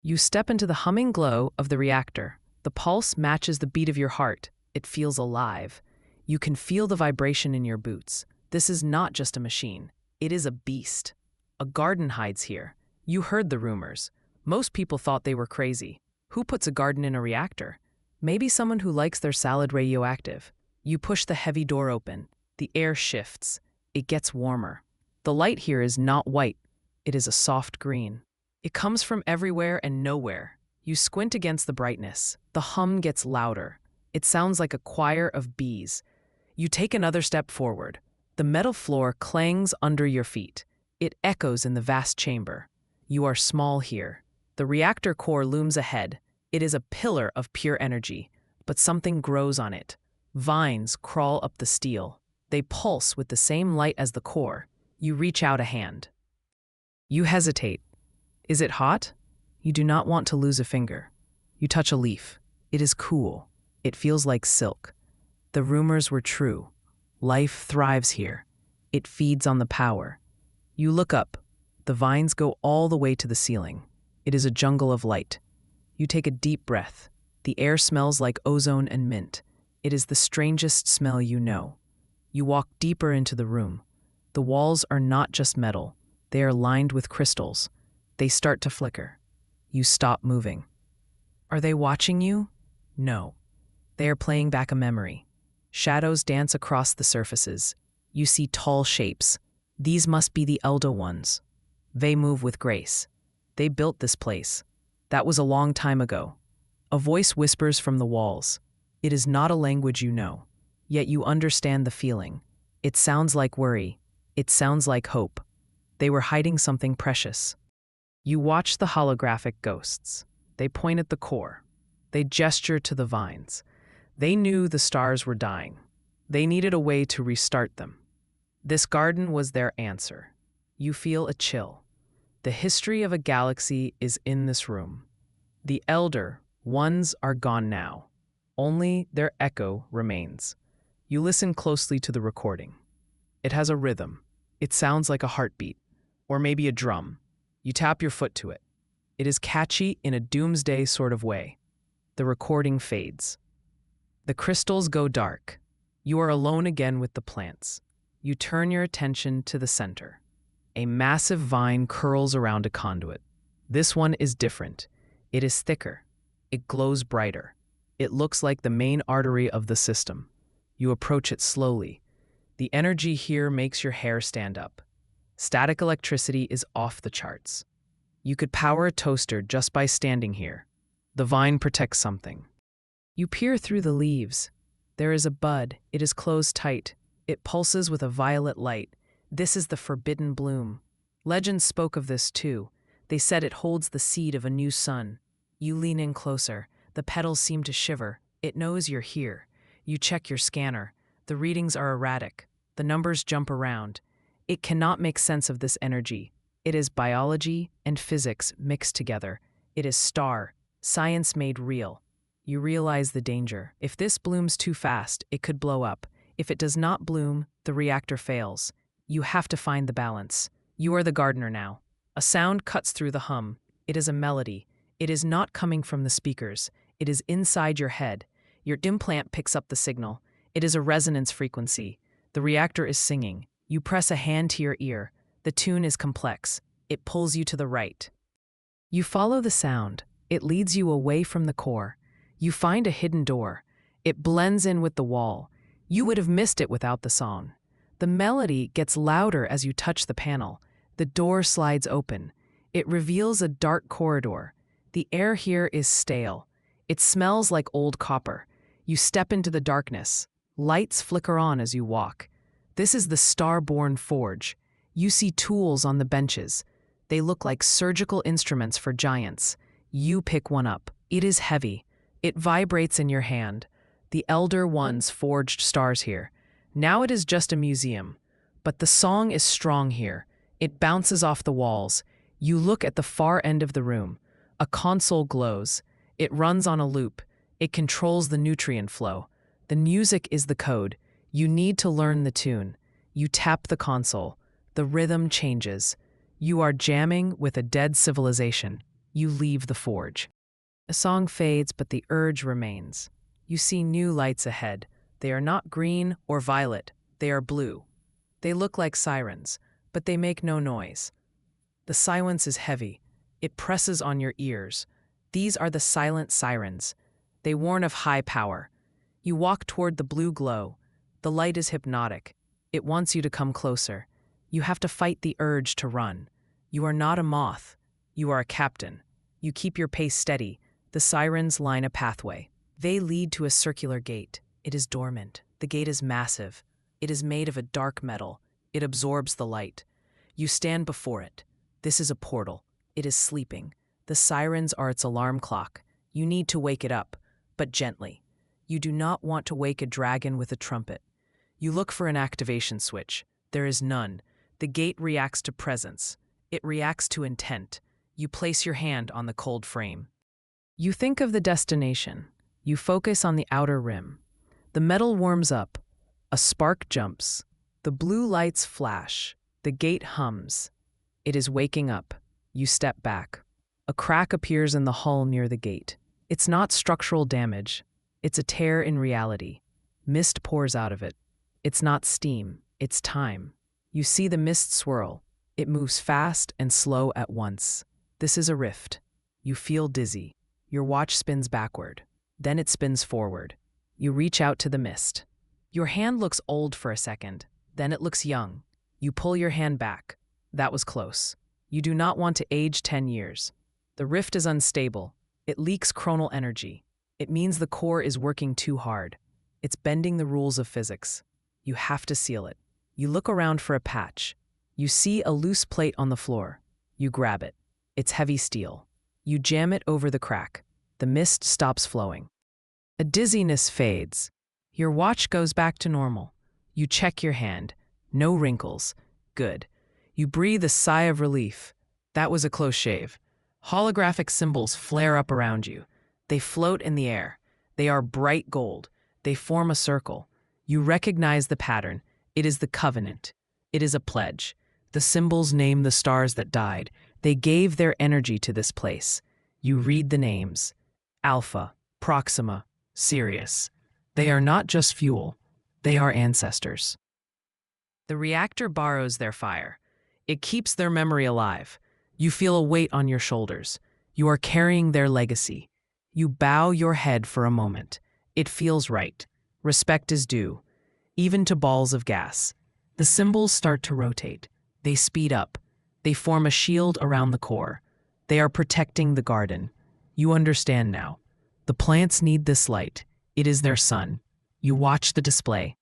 You step into the humming glow of the reactor. The pulse matches the beat of your heart. It feels alive. You can feel the vibration in your boots. This is not just a machine. It is a beast. A garden hides here. You heard the rumors. Most people thought they were crazy. Who puts a garden in a reactor? Maybe someone who likes their salad radioactive. You push the heavy door open. The air shifts. It gets warmer. The light here is not white. It is a soft green. It comes from everywhere and nowhere. You squint against the brightness. The hum gets louder. It sounds like a choir of bees. You take another step forward. The metal floor clangs under your feet. It echoes in the vast chamber. You are small here. The reactor core looms ahead. It is a pillar of pure energy, but something grows on it. Vines crawl up the steel. They pulse with the same light as the core. You reach out a hand. You hesitate. Is it hot? You do not want to lose a finger. You touch a leaf. It is cool. It feels like silk. The rumors were true. Life thrives here. It feeds on the power. You look up. The vines go all the way to the ceiling. It is a jungle of light. You take a deep breath. The air smells like ozone and mint. It is the strangest smell you know. You walk deeper into the room. The walls are not just metal. They are lined with crystals. They start to flicker. You stop moving. Are they watching you? No. They are playing back a memory. Shadows dance across the surfaces. You see tall shapes. These must be the elder ones. They move with grace. They built this place. That was a long time ago. A voice whispers from the walls. It is not a language you know, yet you understand the feeling. It sounds like worry. It sounds like hope. They were hiding something precious. You watch the holographic ghosts. They point at the core. They gesture to the vines. They knew the stars were dying. They needed a way to restart them. This garden was their answer. You feel a chill. The history of a galaxy is in this room. The elder ones are gone now. Only their echo remains. You listen closely to the recording. It has a rhythm. It sounds like a heartbeat, or maybe a drum. You tap your foot to it. It is catchy in a doomsday sort of way. The recording fades. The crystals go dark. You are alone again with the plants. You turn your attention to the center. A massive vine curls around a conduit. This one is different. It is thicker. It glows brighter. It looks like the main artery of the system. You approach it slowly. The energy here makes your hair stand up. Static electricity is off the charts. You could power a toaster just by standing here. The vine protects something. You peer through the leaves. There is a bud. It is closed tight. It pulses with a violet light. This is the forbidden bloom. Legends spoke of this too. They said it holds the seed of a new sun. You lean in closer. The petals seem to shiver. It knows you're here. You check your scanner. The readings are erratic. The numbers jump around. It cannot make sense of this energy. It is biology and physics mixed together. It is star, science made real. You realize the danger. If this blooms too fast, it could blow up. If it does not bloom, the reactor fails. You have to find the balance. You are the gardener now. A sound cuts through the hum. It is a melody. It is not coming from the speakers. It is inside your head. Your implant picks up the signal. It is a resonance frequency. The reactor is singing. You press a hand to your ear. The tune is complex. It pulls you to the right. You follow the sound. It leads you away from the core. You find a hidden door. It blends in with the wall. You would have missed it without the song. The melody gets louder as you touch the panel. The door slides open. It reveals a dark corridor. The air here is stale. It smells like old copper. You step into the darkness. Lights flicker on as you walk. This is the Star-born Forge. You see tools on the benches. They look like surgical instruments for giants. You pick one up. It is heavy. It vibrates in your hand. The Elder Ones forged stars here. Now it is just a museum. But the song is strong here. It bounces off the walls. You look at the far end of the room. A console glows. It runs on a loop. It controls the nutrient flow. The music is the code. You need to learn the tune. You tap the console. The rhythm changes. You are jamming with a dead civilization. You leave the forge. The song fades, but the urge remains. You see new lights ahead. They are not green or violet, they are blue. They look like sirens, but they make no noise. The silence is heavy. It presses on your ears. These are the silent sirens. They warn of high power. You walk toward the blue glow. The light is hypnotic. It wants you to come closer. You have to fight the urge to run. You are not a moth. You are a captain. You keep your pace steady. The sirens line a pathway. They lead to a circular gate. It is dormant. The gate is massive. It is made of a dark metal. It absorbs the light. You stand before it. This is a portal. It is sleeping. The sirens are its alarm clock. You need to wake it up, but gently. You do not want to wake a dragon with a trumpet. You look for an activation switch. There is none. The gate reacts to presence. It reacts to intent. You place your hand on the cold frame. You think of the destination. You focus on the outer rim. The metal warms up. A spark jumps. The blue lights flash. The gate hums. It is waking up. You step back. A crack appears in the hull near the gate. It's not structural damage. It's a tear in reality. Mist pours out of it. It's not steam. It's time. You see the mist swirl. It moves fast and slow at once. This is a rift. You feel dizzy. Your watch spins backward. Then it spins forward. You reach out to the mist. Your hand looks old for a second. Then it looks young. You pull your hand back. That was close. You do not want to age 10 years. The rift is unstable. It leaks chronal energy. It means the core is working too hard. It's bending the rules of physics. You have to seal it. You look around for a patch. You see a loose plate on the floor. You grab it. It's heavy steel. You jam it over the crack. The mist stops flowing. A dizziness fades. Your watch goes back to normal. You check your hand. No wrinkles. Good. You breathe a sigh of relief. That was a close shave. Holographic symbols flare up around you. They float in the air. They are bright gold. They form a circle. You recognize the pattern. It is the covenant. It is a pledge. The symbols name the stars that died. They gave their energy to this place. You read the names. Alpha, Proxima, Sirius. They are not just fuel. They are ancestors. The reactor borrows their fire. It keeps their memory alive. You feel a weight on your shoulders. You are carrying their legacy. You bow your head for a moment. It feels right. Respect is due, even to balls of gas. The symbols start to rotate. They speed up. They form a shield around the core. They are protecting the garden. You understand now. The plants need this light. It is their sun. You watch the display.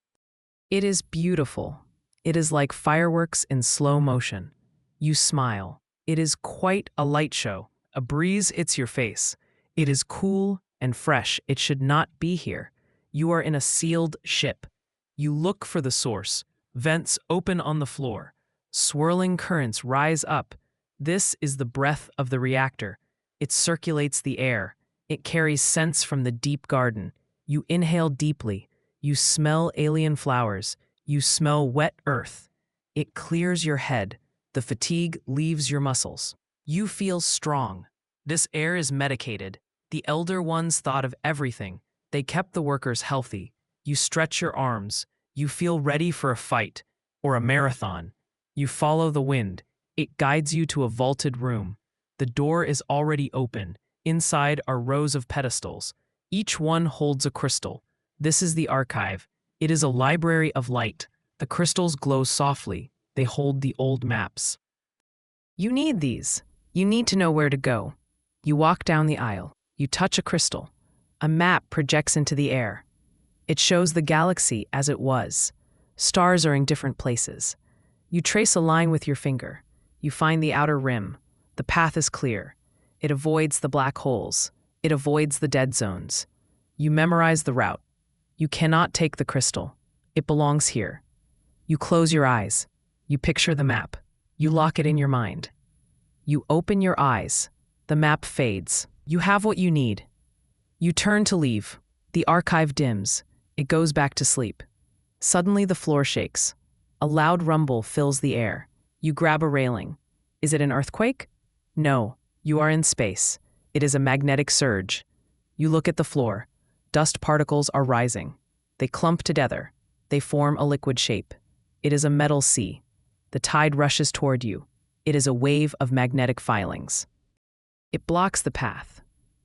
It is beautiful. It is like fireworks in slow motion. You smile. It is quite a light show. A breeze hits your face. It is cool and fresh. It should not be here. You are in a sealed ship. You look for the source. Vents open on the floor. Swirling currents rise up. This is the breath of the reactor. It circulates the air. It carries scents from the deep garden. You inhale deeply. You smell alien flowers. You smell wet earth. It clears your head. The fatigue leaves your muscles. You feel strong. This air is medicated. The elder ones thought of everything. They kept the workers healthy. You stretch your arms. You feel ready for a fight or a marathon. You follow the wind. It guides you to a vaulted room. The door is already open. Inside are rows of pedestals. Each one holds a crystal. This is the archive. It is a library of light. The crystals glow softly. They hold the old maps. You need these. You need to know where to go. You walk down the aisle. You touch a crystal. A map projects into the air. It shows the galaxy as it was. Stars are in different places. You trace a line with your finger. You find the outer rim. The path is clear. It avoids the black holes. It avoids the dead zones. You memorize the route. You cannot take the crystal. It belongs here. You close your eyes. You picture the map. You lock it in your mind. You open your eyes. The map fades. You have what you need. You turn to leave. The archive dims. It goes back to sleep. Suddenly the floor shakes. A loud rumble fills the air. You grab a railing. Is it an earthquake? No. You are in space. It is a magnetic surge. You look at the floor. Dust particles are rising. They clump together. They form a liquid shape. It is a metal sea. The tide rushes toward you. It is a wave of magnetic filings. It blocks the path.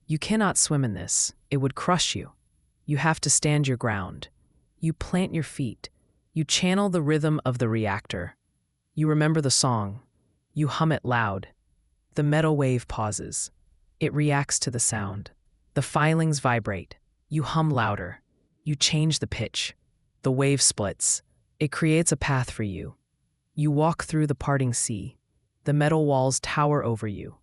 You cannot swim in this. It would crush you. You have to stand your ground. You plant your feet. You channel the rhythm of the reactor. You remember the song. You hum it loud. The metal wave pauses. It reacts to the sound. The filings vibrate. You hum louder. You change the pitch. The wave splits. It creates a path for you. You walk through the parting sea. The metal walls tower over you.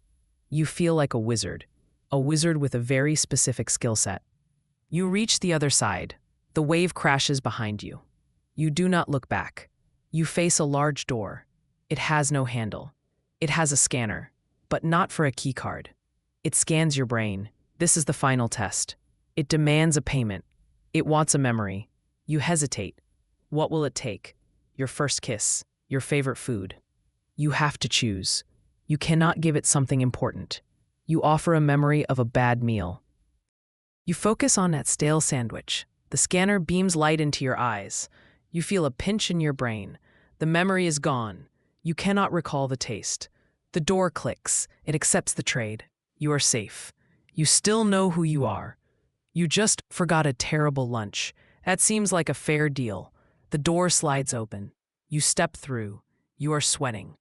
You feel like a wizard with a very specific skill set. You reach the other side. The wave crashes behind you. You do not look back. You face a large door. It has no handle. It has a scanner, but not for a keycard. It scans your brain. This is the final test. It demands a payment. It wants a memory. You hesitate. What will it take? Your first kiss, your favorite food. You have to choose. You cannot give it something important. You offer a memory of a bad meal. You focus on that stale sandwich. The scanner beams light into your eyes. You feel a pinch in your brain. The memory is gone. You cannot recall the taste. The door clicks. It accepts the trade. You are safe. You still know who you are. You just forgot a terrible lunch. That seems like a fair deal. The door slides open. You step through. You are sweating.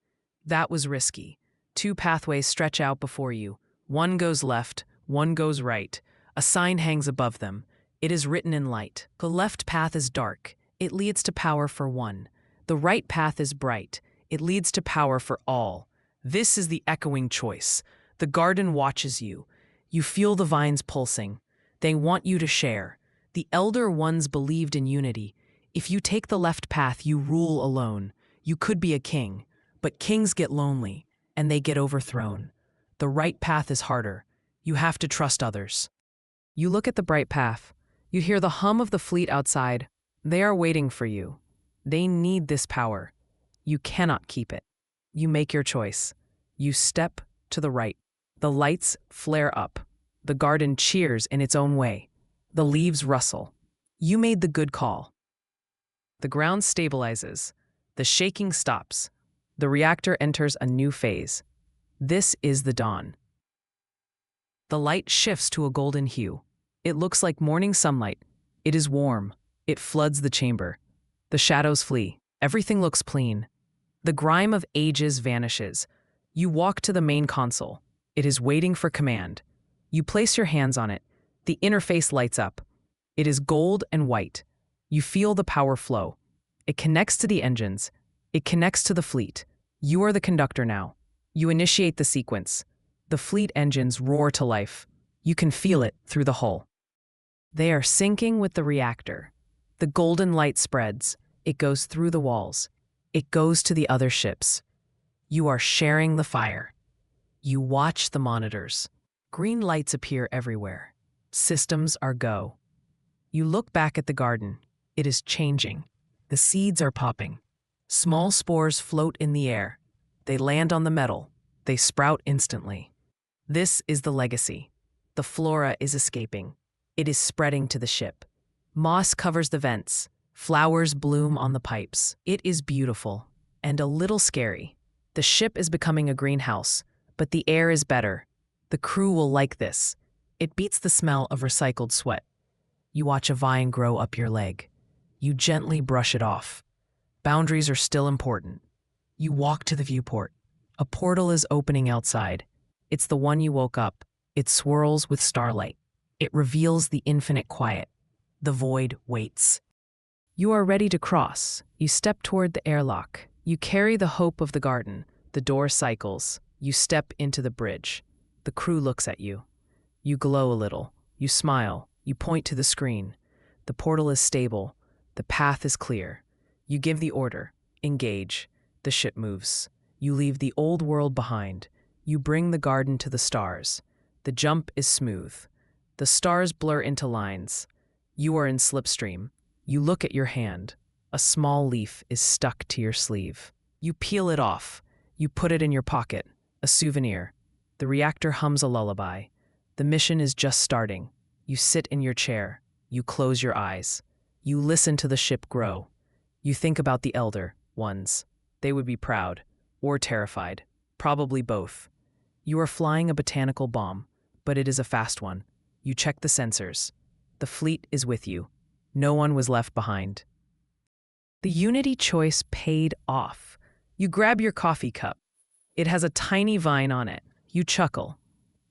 That was risky. 2 pathways stretch out before you. One goes left, one goes right. A sign hangs above them. It is written in light. The left path is dark. It leads to power for one. The right path is bright. It leads to power for all. This is the echoing choice. The garden watches you. You feel the vines pulsing. They want you to share. The elder ones believed in unity. If you take the left path, you rule alone. You could be a king, but kings get lonely, and they get overthrown. The right path is harder. You have to trust others. You look at the bright path. You hear the hum of the fleet outside. They are waiting for you. They need this power. You cannot keep it. You make your choice. You step to the right. The lights flare up. The garden cheers in its own way. The leaves rustle. You made the good call. The ground stabilizes. The shaking stops. The reactor enters a new phase. This is the dawn. The light shifts to a golden hue. It looks like morning sunlight. It is warm. It floods the chamber. The shadows flee. Everything looks clean. The grime of ages vanishes. You walk to the main console. It is waiting for command. You place your hands on it. The interface lights up. It is gold and white. You feel the power flow. It connects to the engines. It connects to the fleet. You are the conductor now. You initiate the sequence. The fleet engines roar to life. You can feel it through the hull. They are syncing with the reactor. The golden light spreads. It goes through the walls. It goes to the other ships. You are sharing the fire. You watch the monitors. Green lights appear everywhere. Systems are go. You look back at the garden. It is changing. The seeds are popping. Small spores float in the air. They land on the metal. They sprout instantly. This is the legacy. The flora is escaping. It is spreading to the ship. Moss covers the vents. Flowers bloom on the pipes. It is beautiful and a little scary. The ship is becoming a greenhouse, but the air is better. The crew will like this. It beats the smell of recycled sweat. You watch a vine grow up your leg. You gently brush it off. Boundaries are still important. You walk to the viewport. A portal is opening outside. It's the one you woke up. It swirls with starlight. It reveals the infinite quiet. The void waits. You are ready to cross. You step toward the airlock. You carry the hope of the garden. The door cycles. You step into the bridge. The crew looks at you. You glow a little. You smile. You point to the screen. The portal is stable. The path is clear. You give the order. Engage. The ship moves. You leave the old world behind. You bring the garden to the stars. The jump is smooth. The stars blur into lines. You are in slipstream. You look at your hand. A small leaf is stuck to your sleeve. You peel it off. You put it in your pocket. A souvenir. The reactor hums a lullaby. The mission is just starting. You sit in your chair. You close your eyes. You listen to the ship grow. You think about the elder ones. They would be proud or terrified, probably both. You are flying a botanical bomb, but it is a fast one. You check the sensors. The fleet is with you. No one was left behind. The Unity choice paid off. You grab your coffee cup. It has a tiny vine on it. You chuckle.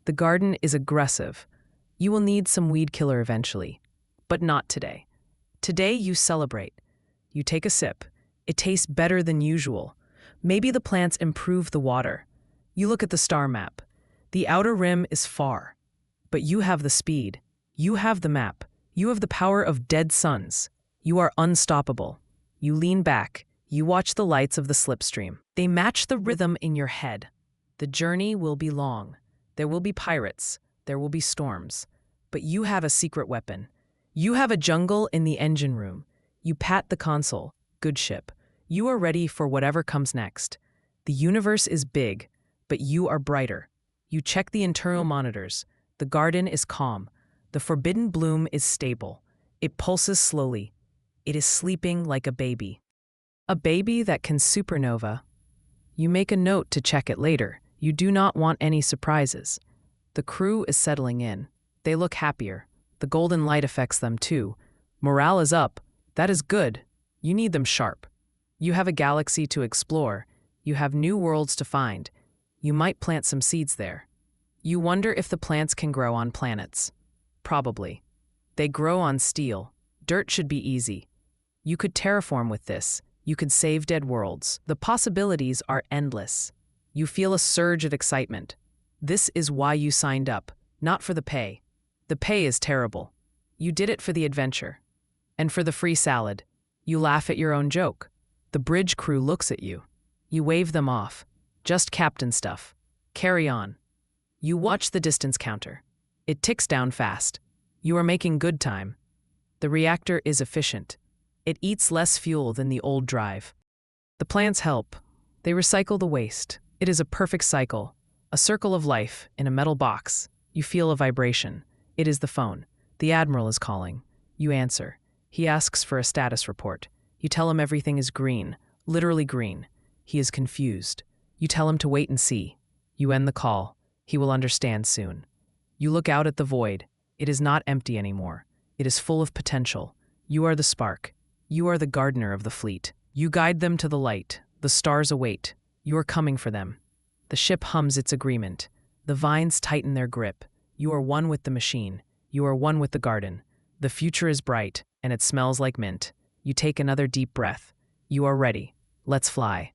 The garden is aggressive. You will need some weed killer eventually, but not today. Today you celebrate. You take a sip. It tastes better than usual. Maybe the plants improve the water. You look at the star map. The outer rim is far, but you have the speed. You have the map. You have the power of dead suns. You are unstoppable. You lean back. You watch the lights of the slipstream. They match the rhythm in your head. The journey will be long. There will be pirates. There will be storms. But you have a secret weapon. You have a jungle in the engine room. You pat the console. Good ship. You are ready for whatever comes next. The universe is big, but you are brighter. You check the internal monitors. The garden is calm. The forbidden bloom is stable. It pulses slowly. It is sleeping like a baby. A baby that can supernova. You make a note to check it later. You do not want any surprises. The crew is settling in. They look happier. The golden light affects them too. Morale is up. That is good. You need them sharp. You have a galaxy to explore. You have new worlds to find. You might plant some seeds there. You wonder if the plants can grow on planets. Probably. They grow on steel. Dirt should be easy. You could terraform with this. You could save dead worlds. The possibilities are endless. You feel a surge of excitement. This is why you signed up, not for the pay. The pay is terrible. You did it for the adventure. And for the free salad. You laugh at your own joke. The bridge crew looks at you. You wave them off. Just captain stuff. Carry on. You watch the distance counter. It ticks down fast. You are making good time. The reactor is efficient. It eats less fuel than the old drive. The plants help. They recycle the waste. It is a perfect cycle. A circle of life in a metal box. You feel a vibration. It is the phone. The admiral is calling. You answer. He asks for a status report. You tell him everything is green, literally green. He is confused. You tell him to wait and see. You end the call. He will understand soon. You look out at the void. It is not empty anymore. It is full of potential. You are the spark. You are the gardener of the fleet. You guide them to the light. The stars await. You are coming for them. The ship hums its agreement. The vines tighten their grip. You are one with the machine. You are one with the garden. The future is bright, and it smells like mint. You take another deep breath. You are ready. Let's fly.